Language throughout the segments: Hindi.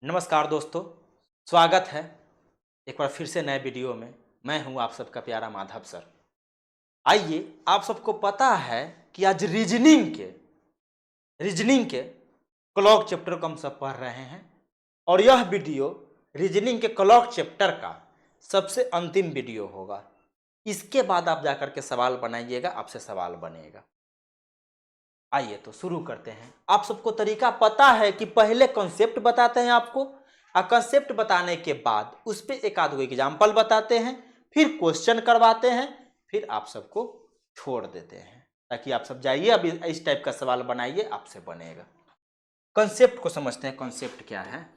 नमस्कार दोस्तों, स्वागत है एक बार फिर से नए वीडियो में। मैं हूं आप सबका प्यारा माधव सर। आइए, आप सबको पता है कि आज रीजनिंग के क्लॉक चैप्टर को हम सब पढ़ रहे हैं और यह वीडियो रीजनिंग के क्लॉक चैप्टर का सबसे अंतिम वीडियो होगा। इसके बाद आप जाकर के सवाल बनाइएगा, आपसे सवाल बनेगा। आइए तो शुरू करते हैं। आप सबको तरीका पता है कि पहले कॉन्सेप्ट बताते हैं आपको, और कॉन्सेप्ट बताने के बाद उस पर एक आध एग्जाम्पल बताते हैं, फिर क्वेश्चन करवाते हैं, फिर आप सबको छोड़ देते हैं ताकि आप सब जाइए अभी इस टाइप का सवाल बनाइए, आपसे बनेगा। कॉन्सेप्ट को समझते हैं। कॉन्सेप्ट क्या है?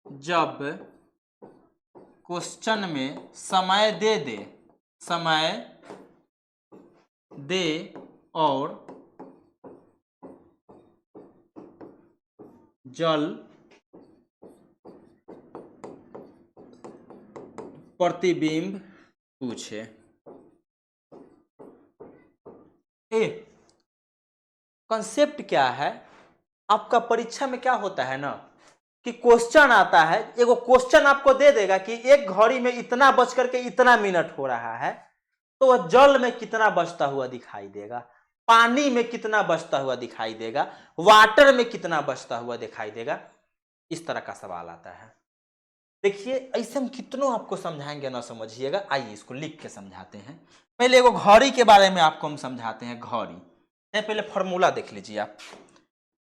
जब क्वेश्चन में समय दे और जल प्रतिबिंब पूछे। कंसेप्ट क्या है? आपका परीक्षा में क्या होता है ना कि क्वेश्चन आता है, एगो क्वेश्चन आपको दे देगा कि एक घड़ी में इतना बज करके इतना मिनट हो रहा है, तो वह जल में कितना बचता हुआ दिखाई देगा, पानी में कितना बचता हुआ दिखाई देगा, वाटर में कितना बचता हुआ दिखाई देगा। इस तरह का सवाल आता है। देखिए, ऐसे हम कितनों आपको समझाएंगे ना समझिएगा। आइए इसको लिख के समझाते हैं। पहले एगो घड़ी के बारे में आपको हम समझाते हैं। घड़ी पहले फॉर्मूला देख लीजिए आप।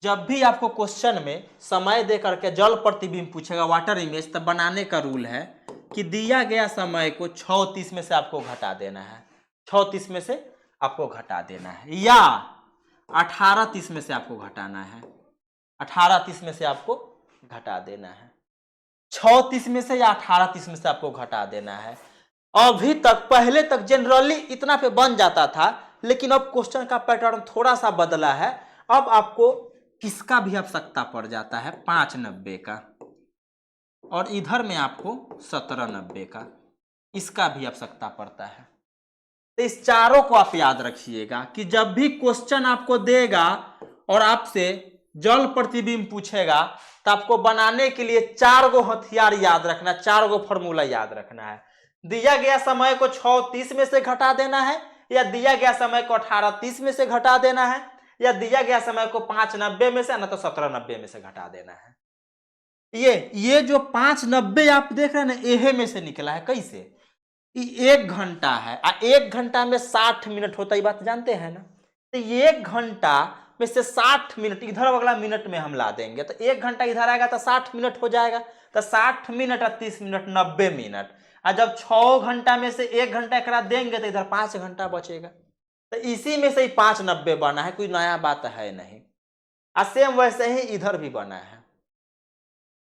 जब भी आपको क्वेश्चन में समय दे करके जल प्रतिबिंब पूछेगा, वाटर इमेज, तब बनाने का रूल है कि दिया गया समय को 6:30 में से आपको घटा देना है। 6:30 में से आपको घटा देना है, या 18:30 में से आपको घटाना है। 18:30 में से आपको घटा देना है। 6:30 में से या 18:30 में से आपको घटा देना है। अभी तक पहले तक जनरली इतना पे बन जाता था, लेकिन अब क्वेश्चन का पैटर्न थोड़ा सा बदला है। अब आपको किसका भी आवश्यकता पड़ जाता है? 590 का, और इधर में आपको 1790 का, इसका भी आवश्यकता पड़ता है। तो इस चारों को आप याद रखिएगा कि जब भी क्वेश्चन आपको देगा और आपसे जल प्रतिबिंब पूछेगा, तो आपको बनाने के लिए 4 गो हथियार याद रखना, 4 गो फॉर्मूला याद रखना है। दिया गया समय को 6:30 में से घटा देना है, या दिया गया समय को 18:30 में से घटा देना है, या दिया गया समय को 590 में से, ना तो 1790 में से घटा देना है। ये जो 590 आप देख रहे हैं ना, एहे में से निकला है। कैसे? 1 घंटा है, 1 घंटा में 60 मिनट होता है, बात जानते हैं ना। तो 1 घंटा में से 60 मिनट इधर अगला मिनट में हम ला देंगे, तो 1 घंटा इधर आएगा तो 60 मिनट हो जाएगा। तो 60 मिनट और 30 मिनट 90 मिनट। और जब 6 घंटा में से 1 घंटा एकरा देंगे तो इधर 5 घंटा बचेगा। तो इसी में से ही 590 बना है, कोई नया बात है नहीं। और सेम वैसे ही इधर भी बना है।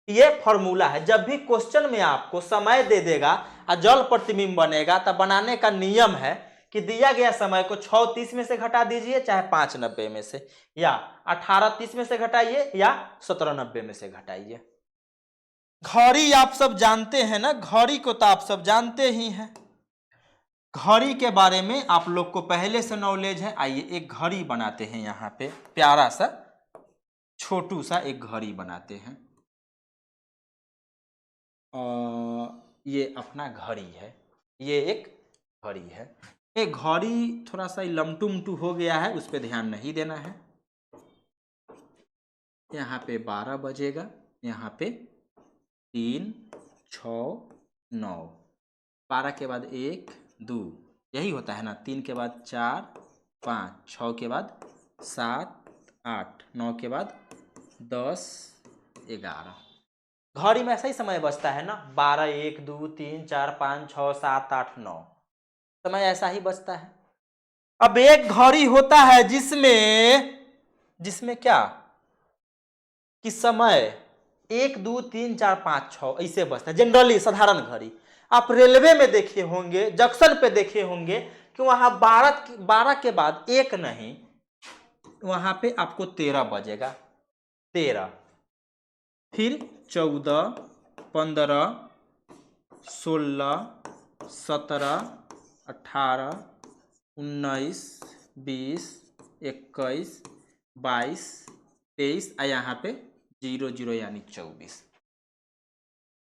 ये फॉर्मूला है। जब भी क्वेश्चन में आपको समय दे देगा और जल प्रतिबिंब बनेगा, तब बनाने का नियम है कि दिया गया समय को 6:30 में से घटा दीजिए, चाहे 590 में से, या 18:30 में से घटाइए, या 1790 में से घटाइए। घड़ी आप सब जानते हैं ना, घड़ी को तो आप सब जानते ही हैं। घड़ी के बारे में आप लोग को पहले से नॉलेज है। आइए एक घड़ी बनाते हैं, यहाँ पे प्यारा सा छोटू सा एक घड़ी बनाते हैं। ये अपना घड़ी है, ये एक घड़ी है। ये घड़ी थोड़ा सा लमटू हो गया है, उस पर ध्यान नहीं देना है। यहाँ पे 12 बजेगा, यहाँ पे 3, 6, 9, 12 के बाद 1, 2, यही होता है ना। 3 के बाद 4, 5, 6 के बाद 7, 8, 9 के बाद 10, 11। घड़ी में ऐसा ही समय बचता है ना, 12, 1, 2, 3, 4, 5, 6, 7, 8, 9, समय ऐसा ही बचता है। अब एक घड़ी होता है जिसमें क्या कि समय 1, 2, 3, 4, 5, 6 ऐसे बचता है जनरली, साधारण घड़ी। आप रेलवे में देखे होंगे, जंक्शन पे देखे होंगे कि वहां 12 के बाद 1 नहीं, वहां पे आपको 13 बजेगा। 13, फिर 14, 15, 16, 17, 18, 19, 20, 21, 22, 23 और यहाँ पे 00 यानी 24।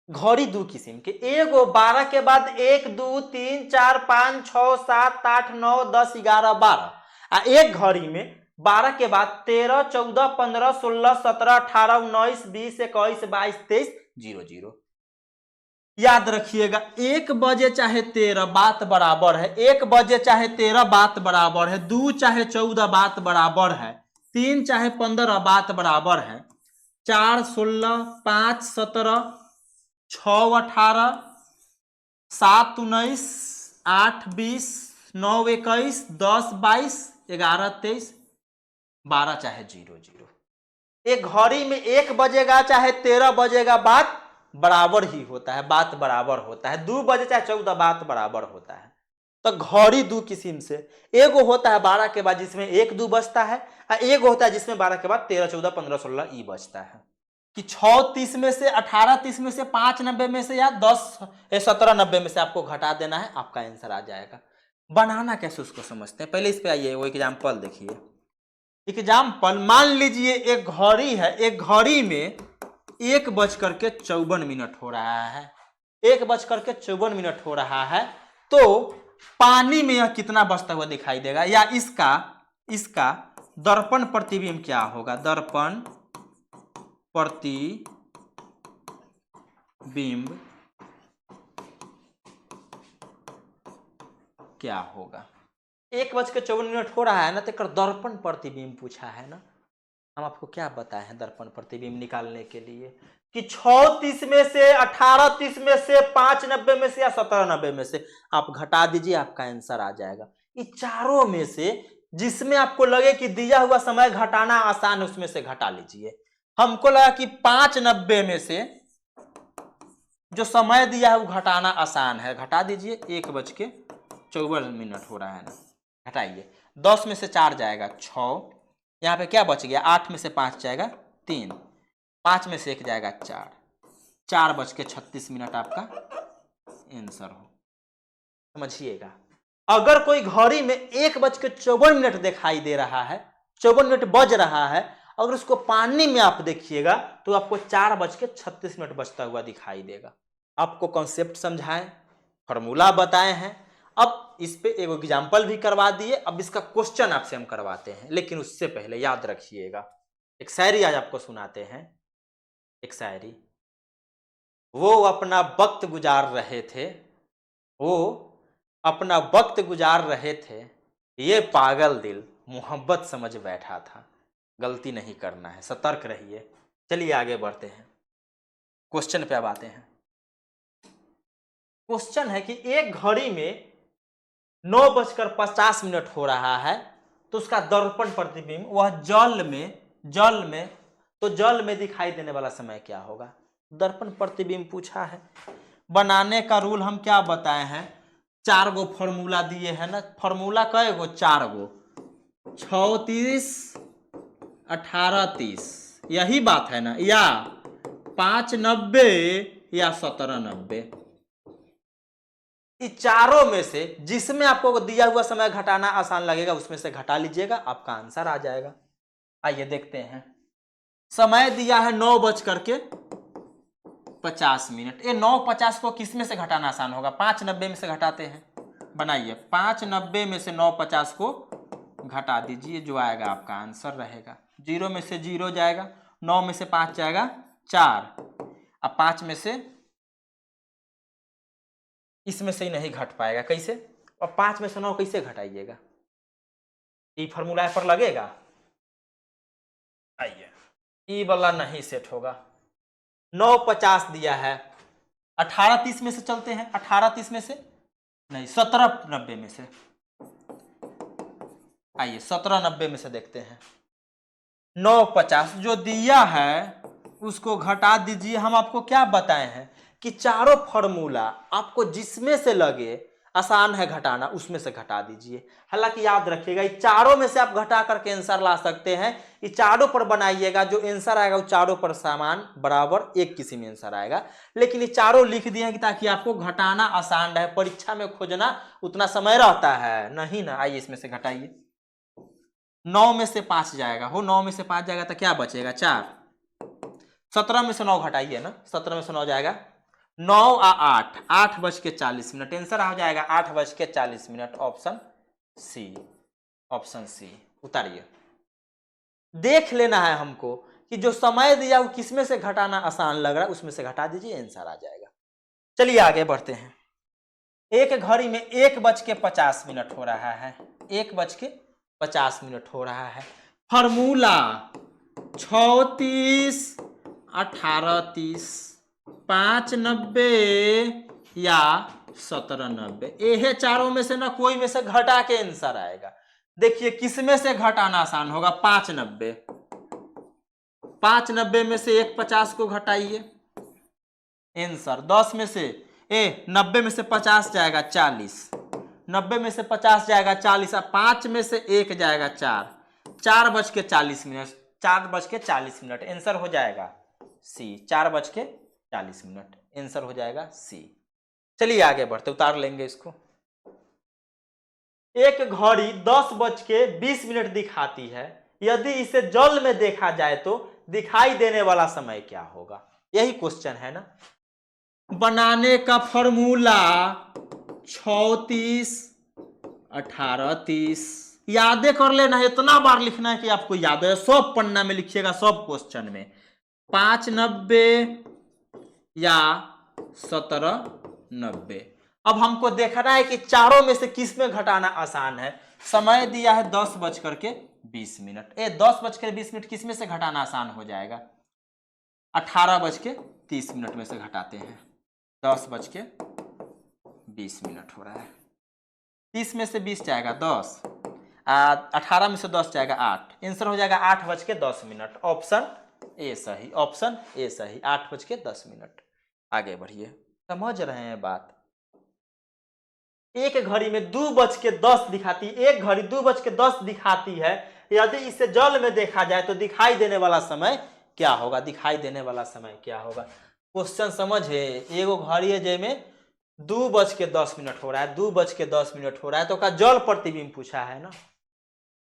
घड़ी दो किस्म के, एगो 12 के बाद 1 2 3 4 5 6 7 8 9 10 11 12 आ एक घड़ी में 12 के बाद 13 14 15 16 17 18 19 20 21 22 23 00। याद रखिएगा 1 बजे चाहे 13 बात बराबर है, 1 बजे चाहे 13 बात बराबर है, 2 चाहे 14 बात बराबर है, 3 चाहे 15 बात बराबर है, 4 16 5 17 6 18 7 19 8 20 9 21 10 22 11 23 12 चाहे 00। एक घड़ी में 1 बजेगा चाहे 13 बजेगा बात बराबर ही होता है, बात बराबर होता है। 2 बजे चाहे 14 बात बराबर होता है। तो घड़ी दो किस्म से, एगो होता है 12 के बाद जिसमें 1 2 बजता है, और एक होता है जिसमें 12 के बाद 13 14 15 16 ई बजता है। कि 6 30 में से 18 30 में से 5 90 में से या 10 17 90 में से आपको घटा देना है, आपका आंसर आ जाएगा। बनाना कैसे उसको समझते हैं, पहले इस पे आइए, वो एग्जाम्पल देखिए। एग्जाम्पल मान लीजिए एक घड़ी है, एक घड़ी में 1:54 हो रहा है, 1:54 हो रहा है। तो पानी में यह कितना बजता हुआ दिखाई देगा, या इसका दर्पण प्रतिबिंब क्या होगा, दर्पण प्रतिबिंब क्या होगा। 1:54 हो रहा है ना, तो दर्पण प्रतिबिंब पूछा है ना। हम आपको क्या बताए हैं दर्पण प्रतिबिंब निकालने के लिए, कि 6 30 में से 18 30 में से 5 90 में से या 17 90 में से आप घटा दीजिए, आपका आंसर आ जाएगा। ये चारों में से जिसमें आपको लगे कि दिया हुआ समय घटाना आसान है, उसमें से घटा लीजिए। हमको लगा कि 5 90 में से जो समय दिया है वो घटाना आसान है, घटा दीजिए। 1:54 हो रहा है ना, घटाइए। 10 में से 4 जाएगा 6, यहाँ पे क्या बच गया, 8 में से 5 जाएगा 3, 5 में से 1 जाएगा 4, 4:36 आपका आंसर हो। समझिएगा, अगर कोई घड़ी में 1:54 दिखाई दे रहा है, 54 बज रहा है, अगर उसको पानी में आप देखिएगा तो आपको 4:36 बजता हुआ दिखाई देगा। आपको कॉन्सेप्ट समझाएं, फॉर्मूला बताए हैं, अब इस पे एक एग्जाम्पल भी करवा दिए। अब इसका क्वेश्चन आपसे हम करवाते हैं, लेकिन उससे पहले याद रखिएगा एक शायरी आज आपको सुनाते हैं। एक शायरी, वो अपना वक्त गुजार रहे थे, वो अपना वक्त गुजार रहे थे, ये पागल दिल मोहब्बत समझ बैठा था। गलती नहीं करना है, सतर्क रहिए। चलिए आगे बढ़ते हैं, क्वेश्चन पे अब आते हैं। क्वेश्चन है कि एक घड़ी में 9:50 हो रहा है, तो उसका दर्पण प्रतिबिंब वह जल में दिखाई देने वाला समय क्या होगा। दर्पण प्रतिबिंब पूछा है। बनाने का रूल हम क्या बताए हैं, 4 गो फॉर्मूला दिए हैं ना। फॉर्मूला कए गो, 4 गो, 6 30 18 30, यही बात है ना, या 5 90 या 17 90। इस चारों में से जिसमें आपको दिया हुआ समय घटाना आसान लगेगा उसमें से घटा लीजिएगा, आपका आंसर आ जाएगा। आइए देखते हैं, समय दिया है 9:50। ये 9:50 को किसमें से घटाना आसान होगा, 5 90 में से घटाते हैं। बनाइए, 5 90 में से 9:50 को घटा दीजिए, जो आएगा आपका आंसर रहेगा। 0 में से 0 जाएगा, 9 में से 5 जाएगा 4, अब 5 में से इसमें से ही नहीं घट पाएगा, कैसे, और 5 में से 9 कैसे घटाइएगा, ये फॉर्मूला पर लगेगा। आइए, ये वाला नहीं सेट होगा। 9:50 दिया है, 18 30 में से चलते हैं, 18 30 में से नहीं, 17 90 में से। आइए 17 90 में से देखते हैं। 9:50 जो दिया है उसको घटा दीजिए। हम आपको क्या बताए हैं कि चारों फॉर्मूला आपको जिसमें से लगे आसान है घटाना, उसमें से घटा दीजिए। हालांकि याद रखिएगा, ये चारों में से आप घटा करके आंसर ला सकते हैं। ये चारों पर बनाइएगा, जो आंसर आएगा वो चारों पर समान बराबर एक किसी में आंसर आएगा। लेकिन ये चारों लिख दिए हैं कि ताकि आपको घटाना आसान रहे, परीक्षा में खोजना उतना समय रहता है नहीं ना। आइए इसमें से घटाइए, 9 में से 5 जाएगा, हो 9 में से 5 जाएगा तो क्या बचेगा 4। 17 में से 9 घटाइए ना, 17 में से 9 जाएगा 9 और 8, 8:40। आंसर हो जाएगा 8:40। ऑप्शन सी, ऑप्शन सी उतारिए। देख लेना है हमको कि जो समय दिया वो किसमें से घटाना आसान लग रहा है, उसमें से घटा दीजिए, आंसर आ जाएगा। चलिए आगे बढ़ते हैं। एक घड़ी में 1:50 हो रहा है, 1:50 हो रहा है। फॉर्मूला 36, 18:30, 5:90 या 17:90, ये चारों में से ना कोई में से घटा के आंसर आएगा। देखिए किसमें से घटाना आसान होगा, 5:90, 5:90 में से 1:50 को घटाइए, आंसर 10 में से 90 में से 50 जाएगा 40, 90 में से 50 जाएगा 40, और 5 में से 1 जाएगा 4, 4:40, 4:40, आंसर हो जाएगा सी, 4:40, आंसर हो जाएगा सी। चलिए आगे बढ़ते, उतार लेंगे इसको। एक घड़ी 10:20 दिखाती है, यदि इसे जल में देखा जाए तो दिखाई देने वाला समय क्या होगा, यही क्वेश्चन है ना। बनाने का फॉर्मूला 36, 18:30, यादें कर लेना है, इतना बार लिखना है कि आपको याद है, सब पन्ना में लिखिएगा, सब क्वेश्चन में। 5:90 या 17:90। अब हमको देखना है कि चारों में से किस में घटाना आसान है। समय दिया है 10:20, 10:20 किस में से घटाना आसान हो जाएगा, 18:30 में से घटाते हैं। 10:20 हो रहा है, 30 में से 20 जाएगा 10, 18 में से 10 जाएगा 8, आंसर हो जाएगा 8:10। ऑप्शन ए सही, ऑप्शन ए सही, 8:10। आगे बढ़िए, समझ रहे हैं बात। एक घड़ी में 2:10 दिखाती है, एक घड़ी 2:10 दिखाती है, यदि इसे जल में देखा जाए तो दिखाई देने वाला समय क्या होगा, दिखाई देने वाला समय क्या होगा। क्वेश्चन समझे, एगो घड़ी है जिसमें 2:10 हो रहा है, 2:10 हो रहा है, तो का जल प्रतिबिंब पूछा है ना।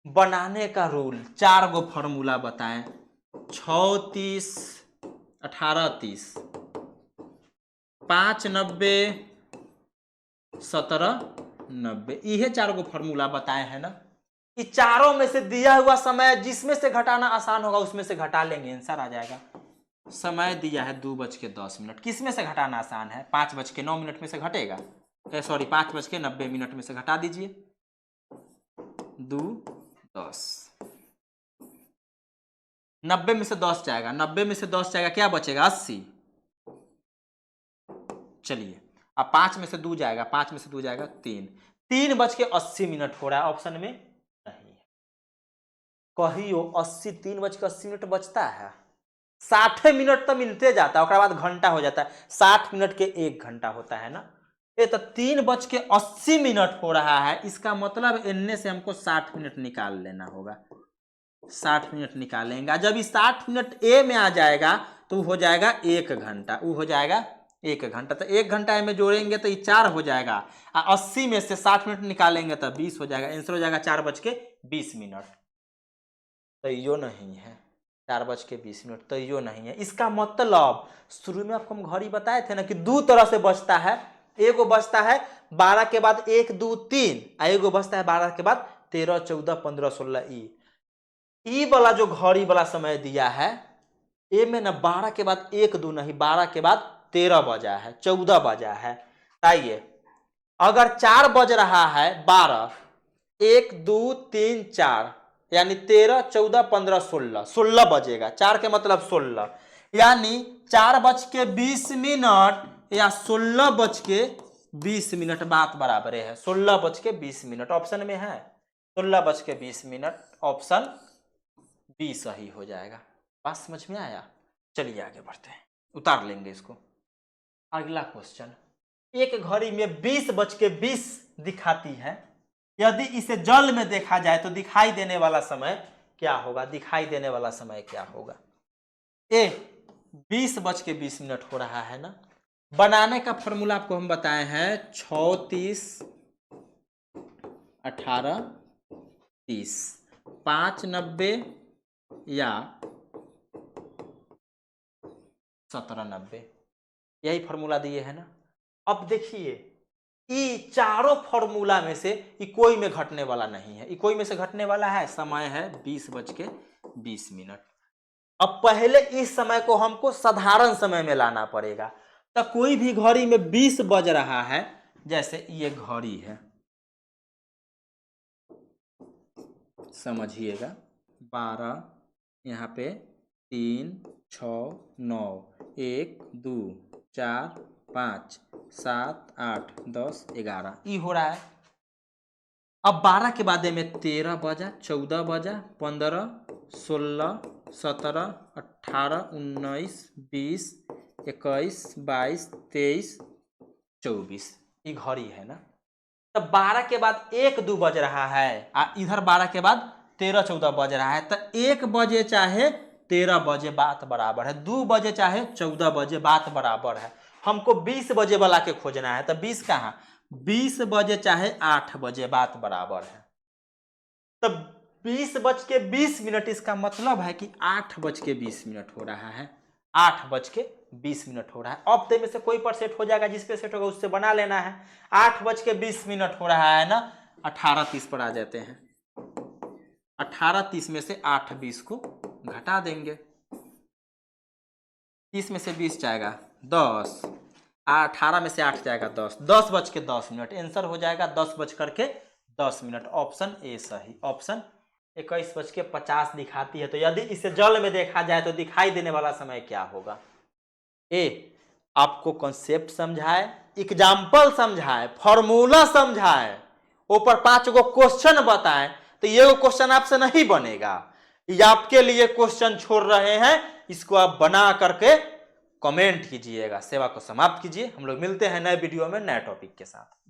बनाने का रूल, 4 गो फॉर्मूला बताएं, 36, 18:30, 5:90, 17:90, ये 4 गो फॉर्मूला बताए हैं ना। ये चारों में से दिया हुआ समय जिसमें से घटाना आसान होगा उसमें से घटा लेंगे, आंसर आ जाएगा। समय दिया है 2:10, किस में से घटाना आसान है, 5:09 में से घटेगा, सॉरी 5:90 में से घटा दीजिए, 2:10, 90 में से 10 जाएगा, 90 में से 10 जाएगा, क्या बचेगा 80। चलिए अब 5 में से 2 जाएगा, 5 में से 2 जाएगा 3, 3:80 हो रहा है, ऑप्शन में नहीं है। कहियो 80, 3:80 बचता है, 60 मिनट तो मिलते जाता है, उसके बाद घंटा हो जाता है, 60 मिनट के 1 घंटा होता है ना। ये तो 3:80 हो रहा है, इसका मतलब इनने से हमको 60 मिनट निकाल लेना होगा, 60 मिनट निकालेंगे। जब इस 60 मिनट ए में आ जाएगा तो हो जाएगा 1 घंटा, वो हो जाएगा 1 घंटा, तो 1 घंटा में जोड़ेंगे तो ये 4 हो जाएगा, 80 में से 60 मिनट निकालेंगे तो 20 हो जाएगा, आंसर हो जाएगा 4:20। तो यो नहीं है, 4:20 तो यो नहीं है। इसका मतलब शुरू में आपको हम घड़ी बताए थे ना कि 2 तरह से बचता है, एगो बचता है 12 के बाद 1, 2, 3, एगो बचता है 12 के बाद 13, 14, 15, 16। ई वाला जो घड़ी वाला समय दिया है, ए में ना 12 के बाद 1, 2 नहीं, 12 के बाद 13 बजा है, 14 बजा है। आइए अगर 4 बज रहा है, 12, 1, 2, 3, 4, यानी 13, 14, 15, 16, 16 बजेगा, 4 के मतलब 16, यानी 4:20 या 16:20, बात बराबर है, 16:20 ऑप्शन में है, 16:20, ऑप्शन बी सही हो जाएगा। बात समझ में आया। चलिए आगे बढ़ते हैं, उतार लेंगे इसको। अगला क्वेश्चन, एक घड़ी में 20:20 दिखाती है, यदि इसे जल में देखा जाए तो दिखाई देने वाला समय क्या होगा, दिखाई देने वाला समय क्या होगा। 20:20 हो रहा है ना। बनाने का फॉर्मूला आपको हम बताए हैं 36, 18, 30, 590 या 1790, यही फॉर्मूला दिए है ना। अब देखिए ये चारों फॉर्मूला में से ये कोई में घटने वाला नहीं है, ये कोई में से घटने वाला है। समय है 20:20। अब पहले इस समय को हमको साधारण समय में लाना पड़ेगा। तो कोई भी घड़ी में 20 बज रहा है, जैसे ये घड़ी है, समझिएगा, 12, यहाँ पे 3, 6, 9, 1, 2, 4, 5, 7, 8, 10, 11 ये हो रहा है। अब 12 के बाद में 13 बजा, 14 बजा, 15, 16, 17, 18, 19, 20, 21, 22, 23, 24 ये घड़ी है ना। तब 12 के बाद 1, 2 बज रहा है, इधर 12 के बाद 13, 14 बज रहा है। तो 1 बजे चाहे 13 बजे बात बराबर है, 2 बजे चाहे 14 बजे बात बराबर है। हमको 20 बजे वाला के खोजना है। तो 20 कहाँ, 20 बजे चाहे 8 बजे बात बराबर है। तब 20:20 इसका मतलब है कि 8:20 हो रहा है, 8:20 हो रहा है। अब तो में से कोई पर सेट हो जाएगा, जिस पे सेट होगा उससे बना लेना है। 8:20 हो रहा है ना, 18:30 पर आ जाते हैं। 18:30 में से 8:20 को घटा देंगे, 30 में से 20 जाएगा 10, 18 में से 8 जाएगा 10, 10:10। आंसर हो जाएगा 10:10। ऑप्शन ए सही। ऑप्शन 21:50 दिखाती है। तो यदि इसे जल में देखा जाए तो दिखाई देने वाला समय क्या होगा। ए आपको कॉन्सेप्ट समझाए, एग्जाम्पल समझाए, फॉर्मूला समझाए, ऊपर 5 गो क्वेश्चन बताए, तो ये क्वेश्चन आपसे नहीं बनेगा। ये आपके लिए क्वेश्चन छोड़ रहे हैं, इसको आप बना करके कमेंट कीजिएगा। सेवा को समाप्त कीजिए। हम लोग मिलते हैं नए वीडियो में नए टॉपिक के साथ।